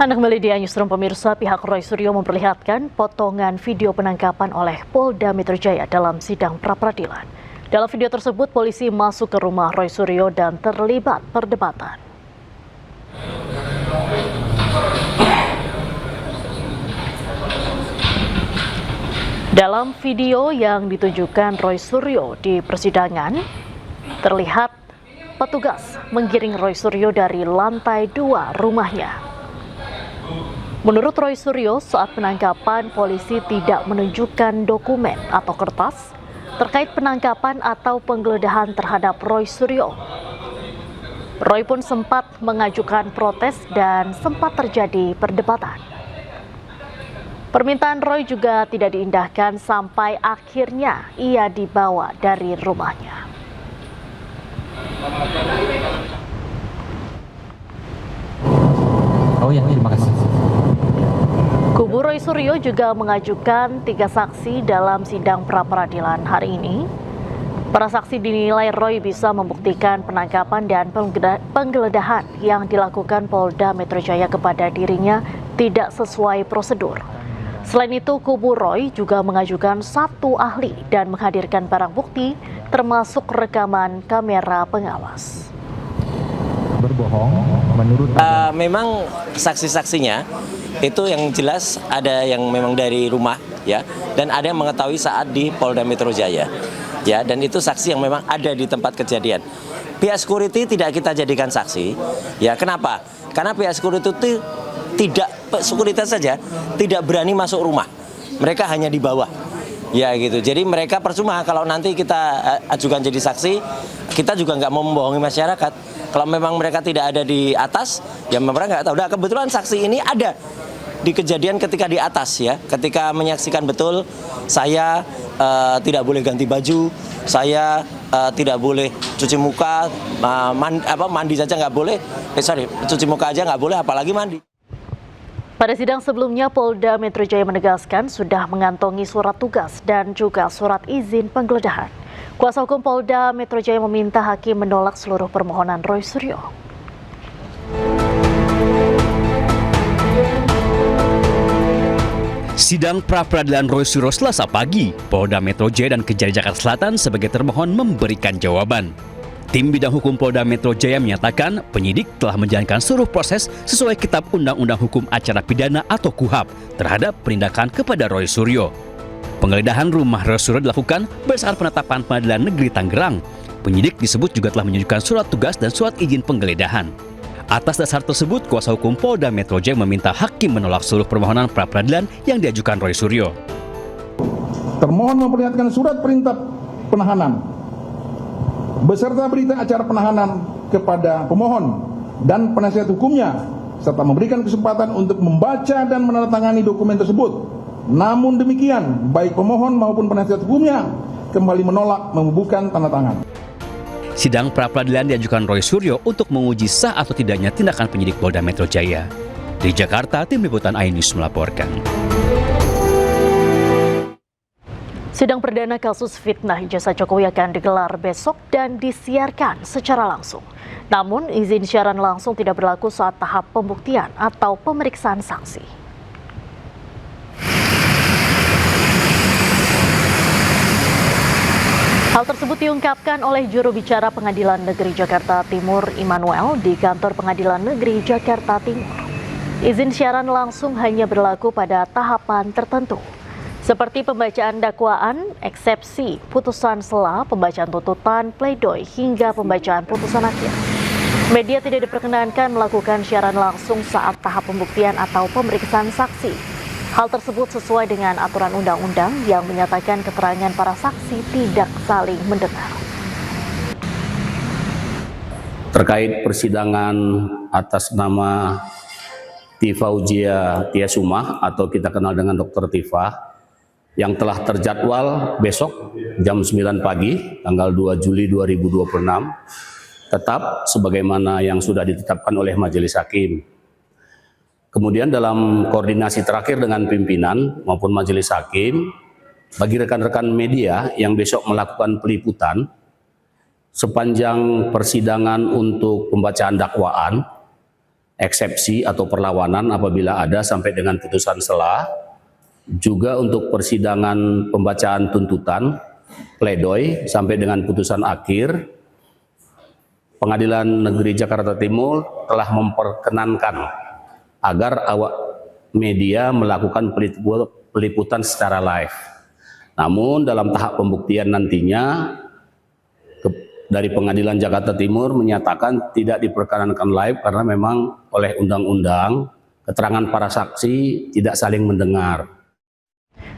Anda kembali di Newsroom pemirsa, pihak Roy Suryo memperlihatkan potongan video penangkapan oleh Polda Metro Jaya dalam sidang pra-peradilan. Dalam video tersebut, polisi masuk ke rumah Roy Suryo dan terlibat perdebatan. Dalam video yang ditunjukkan Roy Suryo di persidangan, terlihat petugas menggiring Roy Suryo dari lantai 2 rumahnya. Menurut Roy Suryo, saat penangkapan polisi tidak menunjukkan dokumen atau kertas terkait penangkapan atau penggeledahan terhadap Roy Suryo. Roy pun sempat mengajukan protes dan sempat terjadi perdebatan. Permintaan Roy juga tidak diindahkan sampai akhirnya ia dibawa dari rumahnya. Oh ya, terima kasih. Kubu Roy Suryo juga mengajukan 3 saksi dalam sidang pra-peradilan hari ini. Para saksi dinilai Roy bisa membuktikan penangkapan dan penggeledahan yang dilakukan Polda Metro Jaya kepada dirinya tidak sesuai prosedur. Selain itu, kubu Roy juga mengajukan 1 ahli dan menghadirkan barang bukti termasuk rekaman kamera pengawas. Berbohong menurut memang saksi-saksinya itu yang jelas ada yang memang dari rumah ya, dan ada yang mengetahui saat di Polda Metro Jaya ya, dan itu saksi yang memang ada di tempat kejadian. Pihak security tidak kita jadikan saksi ya. Kenapa? Karena pihak security itu tidak, sekuritas saja tidak berani masuk rumah, mereka hanya di bawah ya gitu. Jadi mereka percuma kalau nanti kita ajukan jadi saksi, kita juga nggak mau membohongi masyarakat. Kalau memang mereka tidak ada di atas, ya mereka nggak tahu. Nah, kebetulan saksi ini ada di kejadian ketika di atas ya, ketika menyaksikan betul saya tidak boleh ganti baju, saya tidak boleh cuci muka, mandi saja nggak boleh, cuci muka aja nggak boleh, apalagi mandi. Pada sidang sebelumnya, Polda Metro Jaya menegaskan sudah mengantongi surat tugas dan juga surat izin penggeledahan. Kuasa hukum Polda Metro Jaya meminta hakim menolak seluruh permohonan Roy Suryo. Sidang pra-peradilan Roy Suryo Selasa pagi, Polda Metro Jaya dan Kejari Jakarta Selatan sebagai termohon memberikan jawaban. Tim bidang hukum Polda Metro Jaya menyatakan penyidik telah menjalankan seluruh proses sesuai Kitab Undang-Undang Hukum Acara Pidana atau KUHP terhadap penindakan kepada Roy Suryo. Penggeledahan rumah Roy Suryo dilakukan berdasarkan penetapan Pengadilan Negeri Tangerang. Penyidik disebut juga telah menunjukkan surat tugas dan surat izin penggeledahan. Atas dasar tersebut, kuasa hukum Polda Metro Jaya meminta hakim menolak seluruh permohonan pra-peradilan yang diajukan Roy Suryo. Termohon memperlihatkan surat perintah penahanan beserta berita acara penahanan kepada pemohon dan penasihat hukumnya, serta memberikan kesempatan untuk membaca dan menandatangani dokumen tersebut. Namun demikian, baik pemohon maupun penasihat hukumnya kembali menolak membubuhkan tanda tangan. Sidang pra-peradilan diajukan Roy Suryo untuk menguji sah atau tidaknya tindakan penyidik Polda Metro Jaya. Di Jakarta, Tim Liputan iNews melaporkan. Sidang perdana kasus fitnah ijazah Jokowi akan digelar besok dan disiarkan secara langsung. Namun, izin siaran langsung tidak berlaku saat tahap pembuktian atau pemeriksaan saksi. Hal tersebut diungkapkan oleh juru bicara Pengadilan Negeri Jakarta Timur Immanuel di kantor Pengadilan Negeri Jakarta Timur. Izin siaran langsung hanya berlaku pada tahapan tertentu, seperti pembacaan dakwaan, eksepsi, putusan sela, pembacaan tuntutan, pledoi, hingga pembacaan putusan akhir. Media tidak diperkenankan melakukan siaran langsung saat tahap pembuktian atau pemeriksaan saksi. Hal tersebut sesuai dengan aturan undang-undang yang menyatakan keterangan para saksi tidak saling mendengar. Terkait persidangan atas nama Tifauzia Tiasumah atau kita kenal dengan Dr. Tifa yang telah terjadwal besok jam 9 pagi tanggal 2 Juli 2026 tetap sebagaimana yang sudah ditetapkan oleh Majelis Hakim. Kemudian dalam koordinasi terakhir dengan pimpinan maupun Majelis Hakim, bagi rekan-rekan media yang besok melakukan peliputan, sepanjang persidangan untuk pembacaan dakwaan, eksepsi atau perlawanan apabila ada sampai dengan putusan sela, juga untuk persidangan pembacaan tuntutan, pledoi sampai dengan putusan akhir, Pengadilan Negeri Jakarta Timur telah memperkenankan agar awak media melakukan peliputan secara live. Namun dalam tahap pembuktian nantinya dari Pengadilan Jakarta Timur menyatakan tidak diperkenankan live karena memang oleh undang-undang keterangan para saksi tidak saling mendengar.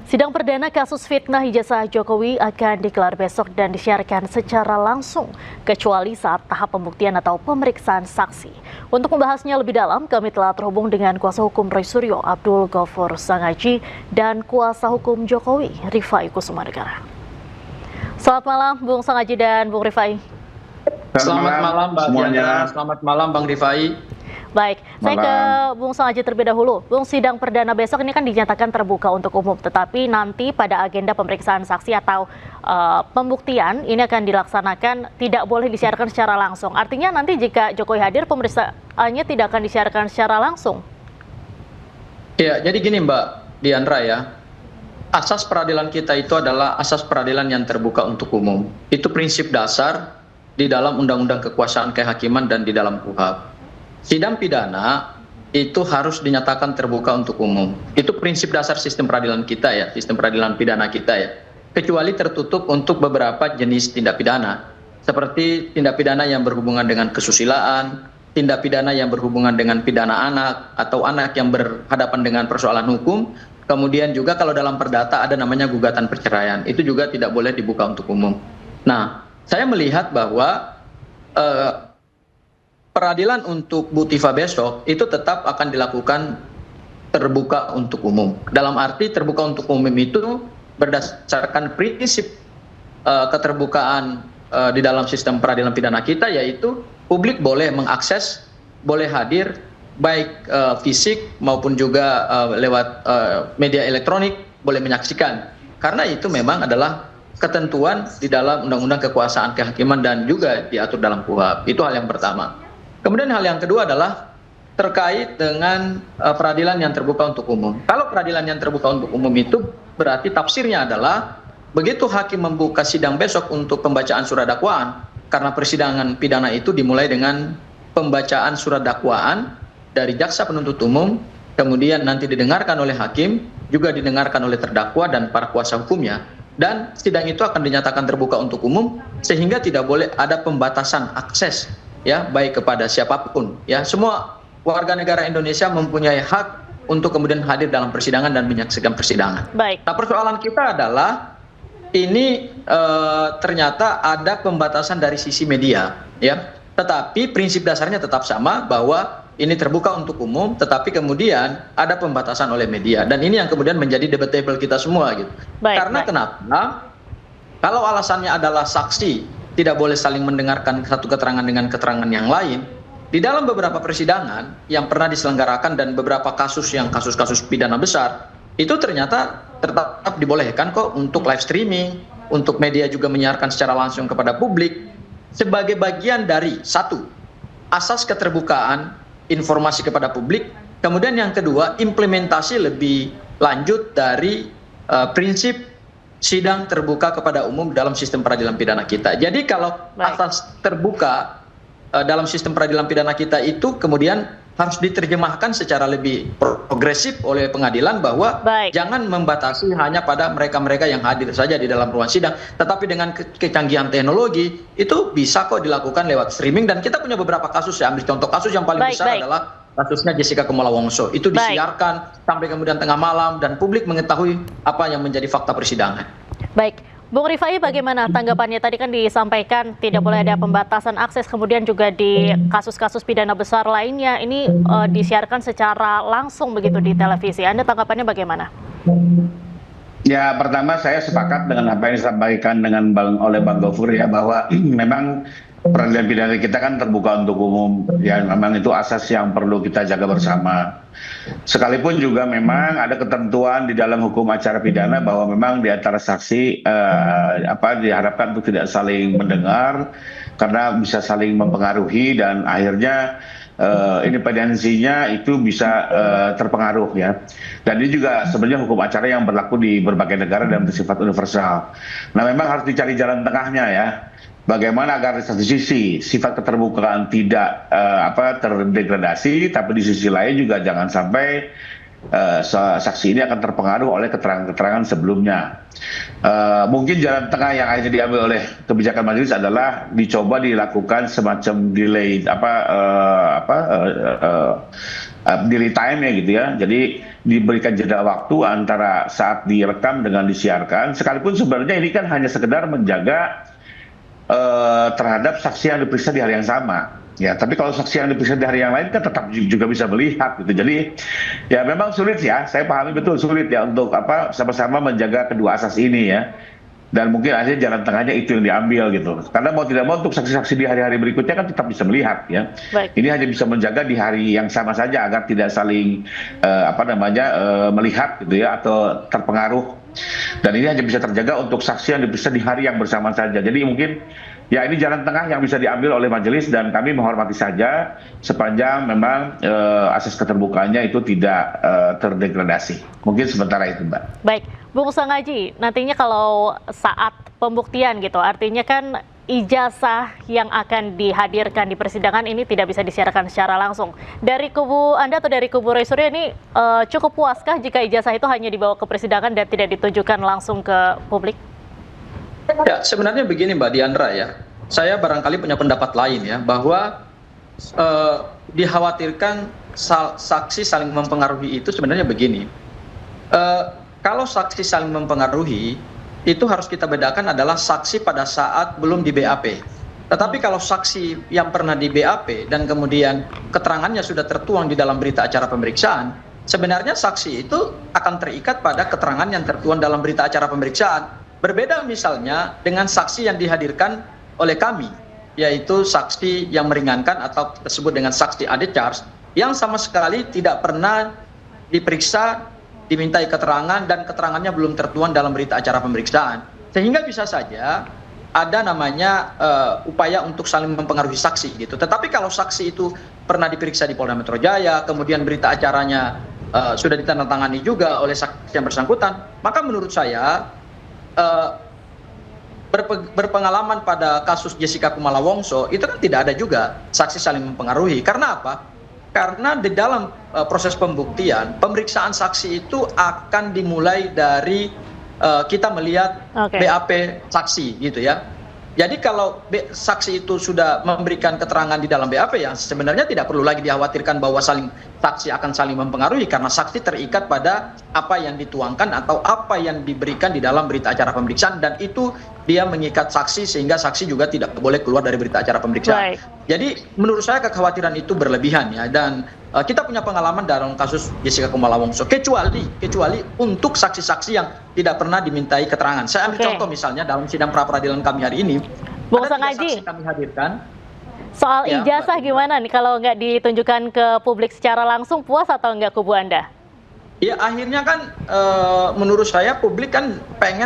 Sidang perdana kasus fitnah ijazah Jokowi akan digelar besok dan disiarkan secara langsung, kecuali saat tahap pembuktian atau pemeriksaan saksi. Untuk membahasnya lebih dalam, kami telah terhubung dengan kuasa hukum Roy Suryo, Abdul Ghafur Sangaji, dan kuasa hukum Jokowi, Rifai Kusumanegara. Selamat malam, Bung Sangaji dan Bung Rifai. Selamat malam, Mbak Diandra. Selamat malam, Bang Rifai. Baik, saya ke Bung Sangaji terlebih dahulu. Bung, sidang perdana besok ini kan dinyatakan terbuka untuk umum, tetapi nanti pada agenda pemeriksaan saksi atau pembuktian ini akan dilaksanakan tidak boleh disiarkan secara langsung. Artinya nanti jika Jokowi hadir, pemeriksaannya tidak akan disiarkan secara langsung. Ya, jadi gini Mbak Diandra ya, asas peradilan kita itu adalah asas peradilan yang terbuka untuk umum. Itu prinsip dasar di dalam Undang-Undang Kekuasaan Kehakiman dan di dalam KUHP. Sidang pidana itu harus dinyatakan terbuka untuk umum. Itu prinsip dasar sistem peradilan kita ya, sistem peradilan pidana kita ya. Kecuali tertutup untuk beberapa jenis tindak pidana. Seperti tindak pidana yang berhubungan dengan kesusilaan, tindak pidana yang berhubungan dengan pidana anak, atau anak yang berhadapan dengan persoalan hukum. Kemudian juga kalau dalam perdata ada namanya gugatan perceraian. Itu juga tidak boleh dibuka untuk umum. Nah, saya melihat bahwa peradilan untuk Bu Tifa besok itu tetap akan dilakukan terbuka untuk umum. Dalam arti terbuka untuk umum itu berdasarkan prinsip keterbukaan di dalam sistem peradilan pidana kita, yaitu publik boleh mengakses, boleh hadir, baik fisik maupun juga lewat media elektronik, boleh menyaksikan. Karena itu memang adalah ketentuan di dalam Undang-Undang Kekuasaan Kehakiman dan juga diatur dalam KUHP. Itu hal yang pertama. Kemudian hal yang kedua adalah terkait dengan peradilan yang terbuka untuk umum. Kalau peradilan yang terbuka untuk umum itu berarti tafsirnya adalah begitu hakim membuka sidang besok untuk pembacaan surat dakwaan, karena persidangan pidana itu dimulai dengan pembacaan surat dakwaan dari jaksa penuntut umum, kemudian nanti didengarkan oleh hakim, juga didengarkan oleh terdakwa dan para kuasa hukumnya. Dan sidang itu akan dinyatakan terbuka untuk umum sehingga tidak boleh ada pembatasan akses ya, baik kepada siapapun ya. Semua warga negara Indonesia mempunyai hak untuk kemudian hadir dalam persidangan dan menyaksikan persidangan. Baik. Nah, persoalan kita adalah ini ternyata ada pembatasan dari sisi media ya. Tetapi prinsip dasarnya tetap sama, bahwa ini terbuka untuk umum, tetapi kemudian ada pembatasan oleh media, dan ini yang kemudian menjadi debatable kita semua gitu. Karena kenapa? Kalau alasannya adalah saksi tidak boleh saling mendengarkan satu keterangan dengan keterangan yang lain, di dalam beberapa persidangan yang pernah diselenggarakan dan beberapa kasus yang kasus-kasus pidana besar, itu ternyata tetap dibolehkan kok untuk live streaming, untuk media juga menyiarkan secara langsung kepada publik, sebagai bagian dari satu, asas keterbukaan informasi kepada publik, kemudian yang kedua, implementasi lebih lanjut dari prinsip sidang terbuka kepada umum dalam sistem peradilan pidana kita. Jadi kalau asas terbuka dalam sistem peradilan pidana kita itu kemudian harus diterjemahkan secara lebih progresif oleh pengadilan, bahwa jangan membatasi hanya pada mereka-mereka yang hadir saja di dalam ruang sidang, tetapi dengan kecanggihan teknologi itu bisa kok dilakukan lewat streaming. Dan kita punya beberapa kasus ya, ambil contoh kasus yang paling besar adalah kasusnya Jessica Kumala Wongso. Itu disiarkan sampai kemudian tengah malam dan publik mengetahui apa yang menjadi fakta persidangan. Baik, Bung Rifai, bagaimana tanggapannya? Tadi kan disampaikan tidak boleh ada pembatasan akses, kemudian juga di kasus-kasus pidana besar lainnya ini disiarkan secara langsung begitu di televisi. Anda tanggapannya bagaimana? Ya, pertama saya sepakat dengan apa yang disampaikan oleh Bang Ghafur ya, bahwa memang peradilan pidana kita kan terbuka untuk umum ya, memang itu asas yang perlu kita jaga bersama. Sekalipun juga memang ada ketentuan di dalam hukum acara pidana bahwa memang di antara saksi diharapkan untuk tidak saling mendengar karena bisa saling mempengaruhi, dan akhirnya independensinya itu bisa terpengaruh ya. Dan ini juga sebenarnya hukum acara yang berlaku di berbagai negara dan bersifat universal. Nah, memang harus dicari jalan tengahnya ya. Bagaimana agar di satu sisi sifat keterbukaan tidak terdegradasi, tapi di sisi lain juga jangan sampai saksi ini akan terpengaruh oleh keterangan-keterangan sebelumnya. Mungkin jalan tengah yang akhirnya diambil oleh kebijakan majelis adalah dicoba dilakukan semacam delay delay time ya gitu ya. Jadi diberikan jeda waktu antara saat direkam dengan disiarkan. Sekalipun sebenarnya ini kan hanya sekedar menjaga terhadap saksi yang diperiksa di hari yang sama. Ya, tapi kalau saksi yang diperiksa di hari yang lain kan tetap juga bisa melihat gitu. Jadi ya memang sulit ya. Saya pahami betul sulit ya untuk sama-sama menjaga kedua asas ini ya. Dan mungkin akhirnya jalan tengahnya itu yang diambil gitu. Karena mau tidak mau untuk saksi-saksi di hari-hari berikutnya kan tetap bisa melihat ya. Baik. Ini hanya bisa menjaga di hari yang sama saja agar tidak saling melihat gitu ya atau terpengaruh. Dan ini hanya bisa terjaga untuk saksi yang diperiksa di hari yang bersamaan saja. Jadi mungkin ya ini jalan tengah yang bisa diambil oleh majelis dan kami menghormati saja sepanjang memang asas keterbukaannya itu tidak terdegradasi. Mungkin sementara itu, Mbak. Baik, Bung Sangaji, nantinya kalau saat pembuktian gitu, artinya kan ijazah yang akan dihadirkan di persidangan ini tidak bisa disiarkan secara langsung. Dari kubu Anda atau dari kubu Roy Suryo ini cukup puaskah jika ijazah itu hanya dibawa ke persidangan dan tidak ditujukan langsung ke publik? Ya, sebenarnya begini Mbak Diandra ya. Saya barangkali punya pendapat lain ya, bahwa dikhawatirkan saksi saling mempengaruhi itu sebenarnya begini. Kalau saksi saling mempengaruhi, itu harus kita bedakan adalah saksi pada saat belum di BAP. Tetapi kalau saksi yang pernah di BAP dan kemudian keterangannya sudah tertuang di dalam berita acara pemeriksaan, sebenarnya saksi itu akan terikat pada keterangan yang tertuang dalam berita acara pemeriksaan. Berbeda misalnya dengan saksi yang dihadirkan oleh kami, yaitu saksi yang meringankan atau disebut dengan saksi adecharge, yang sama sekali tidak pernah diperiksa, dimintai keterangan dan keterangannya belum tertuang dalam berita acara pemeriksaan. Sehingga bisa saja ada namanya upaya untuk saling mempengaruhi saksi gitu. Tetapi kalau saksi itu pernah diperiksa di Polda Metro Jaya, kemudian berita acaranya sudah ditandatangani juga oleh saksi yang bersangkutan, maka menurut saya berpengalaman pada kasus Jessica Kumala Wongso itu kan tidak ada juga saksi saling mempengaruhi. Karena apa? Karena di dalam proses pembuktian, pemeriksaan saksi itu akan dimulai dari kita melihat BAP saksi gitu ya. Jadi kalau saksi itu sudah memberikan keterangan di dalam BAP ya sebenarnya tidak perlu lagi dikhawatirkan bahwa saksi akan saling mempengaruhi karena saksi terikat pada apa yang dituangkan atau apa yang diberikan di dalam berita acara pemeriksaan dan itu dia mengikat saksi sehingga saksi juga tidak boleh keluar dari berita acara pemeriksaan. Baik. Jadi menurut saya kekhawatiran itu berlebihan ya dan kita punya pengalaman dalam kasus Jessica Kumala Wongso kecuali untuk saksi-saksi yang tidak pernah dimintai keterangan. Saya ambil contoh misalnya dalam sidang pra peradilan kami hari ini. Bung ada 3 Sangaji, saksi kami hadirkan. soal Ya, ijazah gimana nih kalau nggak ditunjukkan ke publik secara langsung, puas atau nggak kubu Anda? Ya akhirnya kan menurut saya publik kan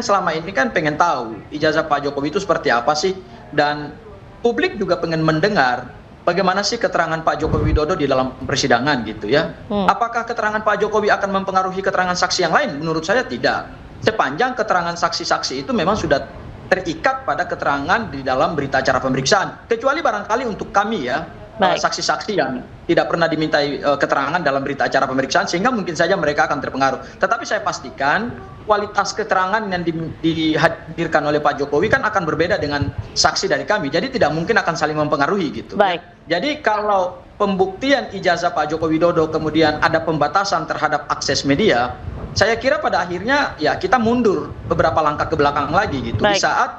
selama ini kan pengen tahu ijazah Pak Jokowi itu seperti apa sih dan publik juga pengen mendengar bagaimana sih keterangan Pak Joko Widodo di dalam persidangan gitu ya. Apakah keterangan Pak Jokowi akan mempengaruhi keterangan saksi yang lain? Menurut saya tidak. Sepanjang keterangan saksi-saksi itu memang sudah terikat pada keterangan di dalam berita acara pemeriksaan. Kecuali barangkali untuk kami ya, saksi-saksi yang tidak pernah dimintai keterangan dalam berita acara pemeriksaan sehingga mungkin saja mereka akan terpengaruh. Tetapi saya pastikan kualitas keterangan yang dihadirkan oleh Pak Jokowi kan akan berbeda dengan saksi dari kami. Jadi tidak mungkin akan saling mempengaruhi gitu. Baik. Ya. Jadi kalau pembuktian ijazah Pak Joko Widodo kemudian ada pembatasan terhadap akses media, saya kira pada akhirnya ya kita mundur beberapa langkah ke belakang lagi gitu. Baik. Di saat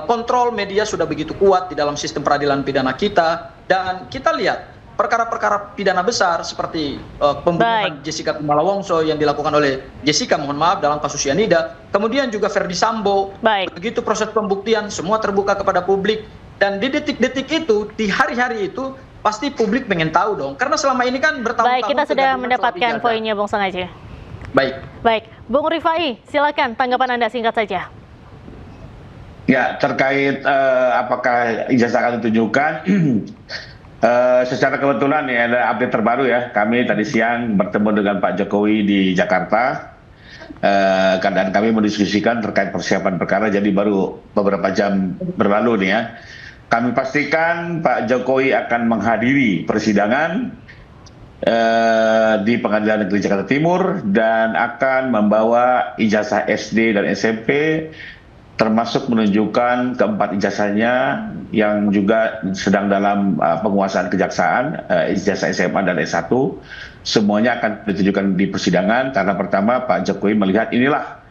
kontrol media sudah begitu kuat di dalam sistem peradilan pidana kita dan kita lihat perkara-perkara pidana besar seperti pembunuhan Jessica Kumala Wongso yang dilakukan oleh Jessica, mohon maaf, dalam kasus Cyanida, kemudian juga Verdi Sambo. Begitu proses pembuktian semua terbuka kepada publik dan di detik-detik itu, di hari-hari itu pasti publik pengen tahu dong karena selama ini kan bertahun-tahun. Baik, kita sudah mendapatkan poinnya Bung Sangaji. Baik, Bung Rifai, silakan tanggapan Anda singkat saja. Ya, terkait apakah ijazah akan ditunjukkan, Secara kebetulan ya ada update terbaru ya. Kami tadi siang bertemu dengan Pak Jokowi di Jakarta. Dan kami mendiskusikan terkait persiapan perkara. Jadi baru beberapa jam berlalu nih ya. Kami pastikan Pak Jokowi akan menghadiri persidangan di Pengadilan Negeri Jakarta Timur dan akan membawa ijazah SD dan SMP, termasuk menunjukkan keempat ijazahnya yang juga sedang dalam penguasaan kejaksaan, ijazah SMA dan S1, semuanya akan ditunjukkan di persidangan karena pertama Pak Jokowi melihat inilah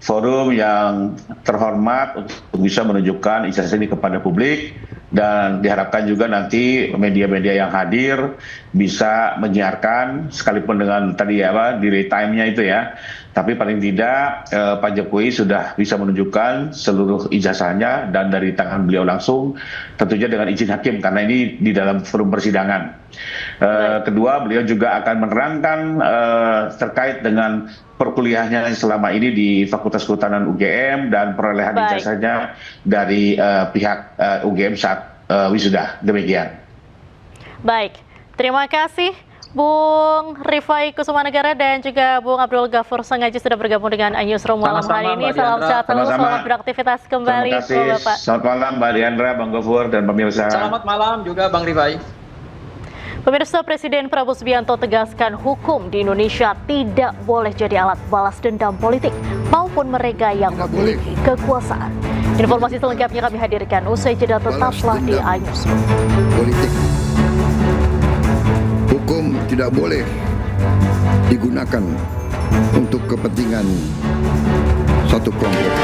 forum yang terhormat untuk bisa menunjukkan ijazah ini kepada publik dan diharapkan juga nanti media-media yang hadir bisa menyiarkan sekalipun dengan tadi delay time-nya itu ya. Tapi paling tidak Pak Jokowi sudah bisa menunjukkan seluruh ijazahnya dan dari tangan beliau langsung, tentunya dengan izin hakim karena ini di dalam forum persidangan. Kedua, beliau juga akan menerangkan terkait dengan perkuliahannya selama ini di Fakultas Kehutanan UGM dan perolehan ijazahnya dari pihak UGM saat wisuda. Demikian. Baik, terima kasih Bung Rifai Kusumanegara dan juga Bung Abdul Ghafur Sengaji sudah bergabung dengan Newsroom malam hari ini. Salam sehat selalu, selamat beraktivitas kembali. Terima kasih. Bapak. Selamat malam Mbak Diandra, Bang Ghafur dan pemirsa. Selamat malam juga Bang Rifai. Pemirsa, Presiden Prabowo Subianto tegaskan hukum di Indonesia tidak boleh jadi alat balas dendam politik maupun mereka yang memiliki kekuasaan. Informasi selengkapnya kami hadirkan usai jeda, tetaplah di Newsroom. Politik. Hukum tidak boleh digunakan untuk kepentingan satu kelompok.